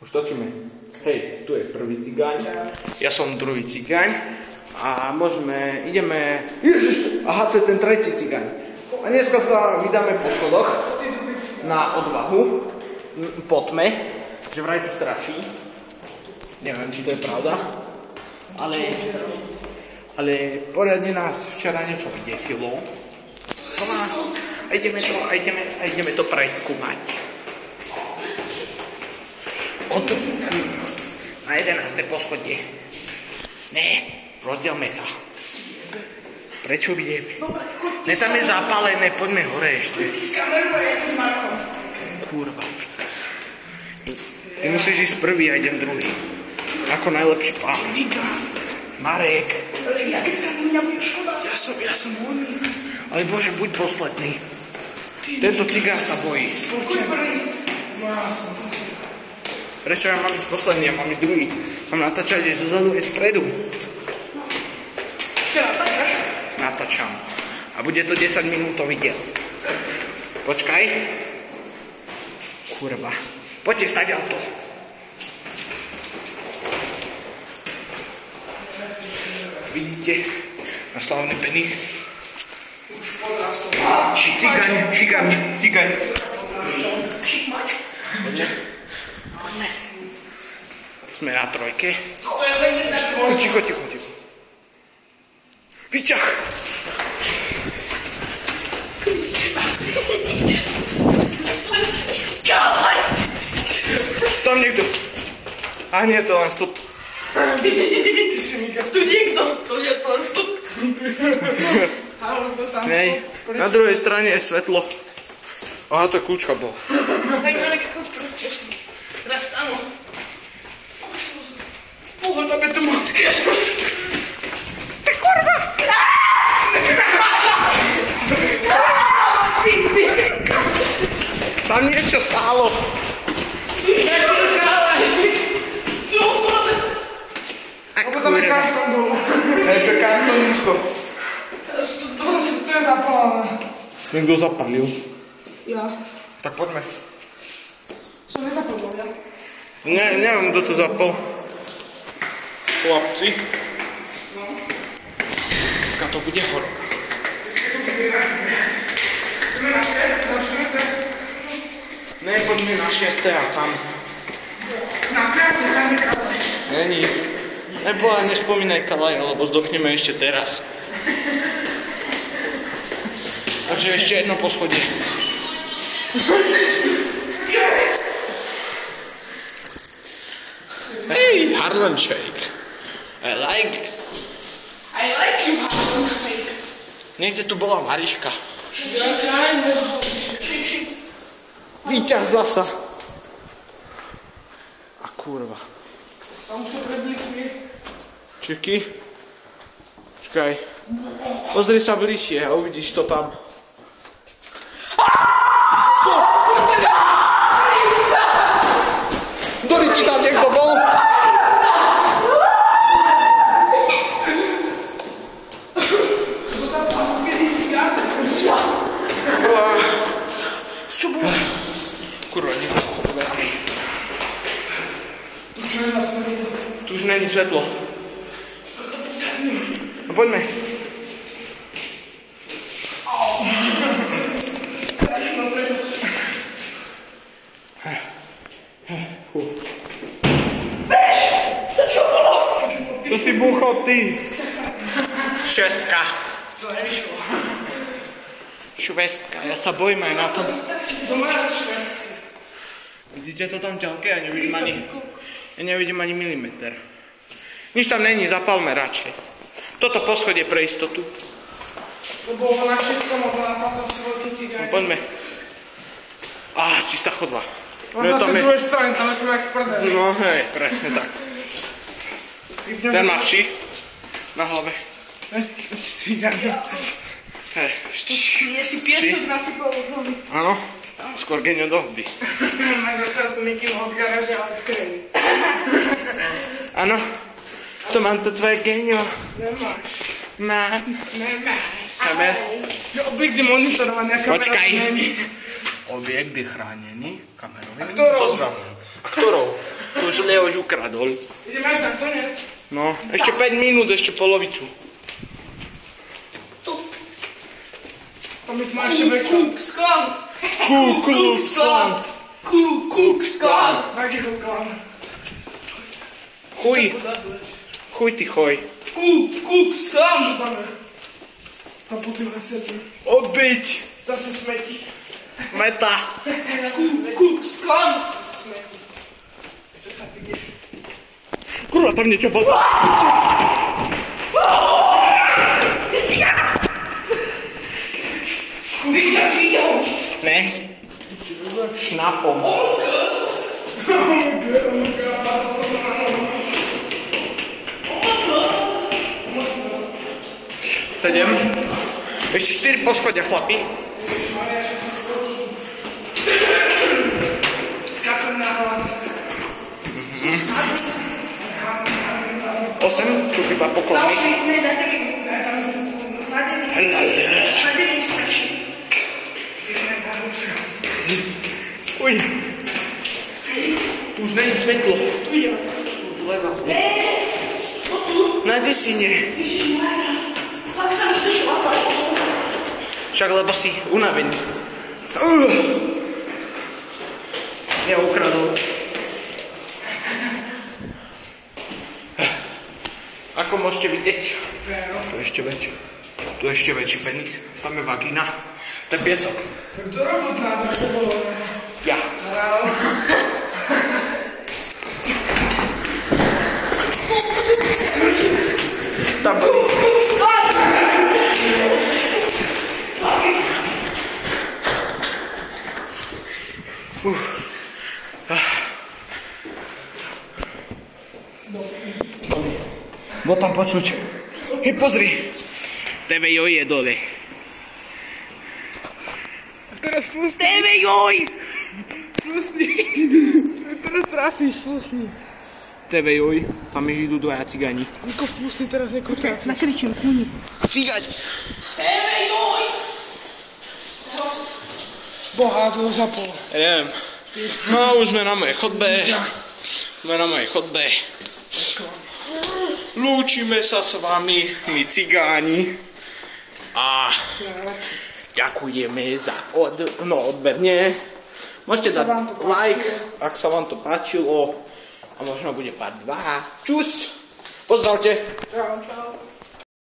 Už točíme. Hej, tu je prvý cigáň. Ja som druhý cigáň. A ideme... Ježiš, aha, to je ten tretí cigáň. A dneska sa vydáme po schodoch na odvahu. Po tme. Že vraj tu straší. Neviem, či to je pravda. Ale poriadne nás včera niečo vydesilo. A ideme to preskúmať. Na 11. poschodie. Ne, rozdielme sa. Prečo ideme? Ne, tam je zapálené, poďme hore ešte. Kurva. Ty musíš ísť prvý a idem druhý. Ako najlepší pán. Marek. Ja keď sa na mňa budeš škoda. Ja som oný. Ale Bože, buď posledný. Tento cigár sa bojí. Prečo ja mám ísť posledný, ja mám ísť druhý? Mám natáčať aj zozadu, aj spredu. Ešte natáčaš? Natáčam. A bude to 10 minútový diel. Počkaj. Kurva. Poďte stať auto. Vidíte? Na slavný penis. Cigaň. Poďme. Sme na trojke. Ticho. Vyťah. Tam niekto. A nie, to len stup. Tu niekto. To je to len stup. Nej, na druhej strane je svetlo. Aha, to kľúčka bol. Teraz áno. Pohodáme tu matke. Ty kurva! Tam niečo stálo. A kurva. Hej, to je kartonisko. To je zapálené. Niekto zapalil. Ja. Tak poďme. Som nezapalil, ja. Neviem, kto to zapal. Chlapci. No. Dneska to bude horko. Ideme na 4. Ne, poďme na 6. a tam. Na 5. tam je kalaj. Není. Nebo aj nespomínaj kalaj, lebo zdochneme ešte teraz. Takže ešte jedno poschodie. Hey, Harlem Shake. I like it. I like you, Harlem Shake. Niekde tu bola Mariška. Víťaz zasa. A kurva. Tam už to preblikuje. Čiky. Čakaj. Pozri sa bližšie a uvidíš to tam. Ktorý ti tam niekto bol? Čo bolo? Kurva, niekto sa to povedal. Tu už není svetlo. No poďme. To si búchol ty. 6. To nevyšlo. 6. Ja sa bojím aj na tom. To máš 6. Vidíte to tam ďalké? Ja nevidím ani milimeter. Nič tam není, zapalme radšej. Toto poschodie pre istotu. To bolo na 6. alebo na 5. sú veľký cigáň. Poďme. Čistá chodba. Možno na tej druhej strane, tam je to jak prdel. No hej, presne tak. Ten má vši na hlave. Hej. Nie si piesok nasypal od hlavy. Áno, skôr geňo do hody. Máš dostal tu Mikyho od garáže a od kremy. Áno, to mám to tvoje geňo. Nemáš. Mám. Nemáš. Sebe. Objekt je monitorovaný a kamera. Počkaj. Objekt je chránený kamerovým ktorou? zoznamom. Ktorou? už Leoš ukradol. Ideme až na koniec. No, ešte 5 minút, ešte polovicu. Tu. To mi má ešte byť Kuksklan. Kuksklan. Kuksklan. Aký Kuksklan? Chuj. Chuj ty choj. Kuksklan. Čo tam je? A potom na srdci. Odbyť. Zase smeti. Smeta. Kuksklan. Kurva, tam niečo bolo. Videl. Ne. Šnapom. Sedem. Ešte 4 poschodia, chlapi. Skapem na hlavu. 8, tu chyba poklony. Uj. Tu už není svetlo. Tu ideme. Tu už leva svetlo. Na desine. Pak sa myslíš lapať. Však lebo si unavený. Ja ukradol. Ako môžete vidieť, tu je ešte väčší penis, tam je vagína, to je piesok. Tak to robotná, to bolo. Ja. Tam boli. Bol tam počuť. Hej, pozri. TV Joj je dole. Teraz flusni. TV Joj! Flusni. Teraz trafíš, flusni. TV Joj, tam idú dvaja cigáni. Niko flusni, teraz neko trafíš. Nakričím, kľúni. Cigáň! TV Joj! Boha, to zapol. Ja neviem. No, už sme na mojej chodbe. Sme na mojej chodbe. Lúčime sa s vami, my cigáni. A ďakujeme za odberne. Môžete dať like, ak sa vám to páčilo. A možno bude part 2. Čus! Pozdravte! Čau, čau.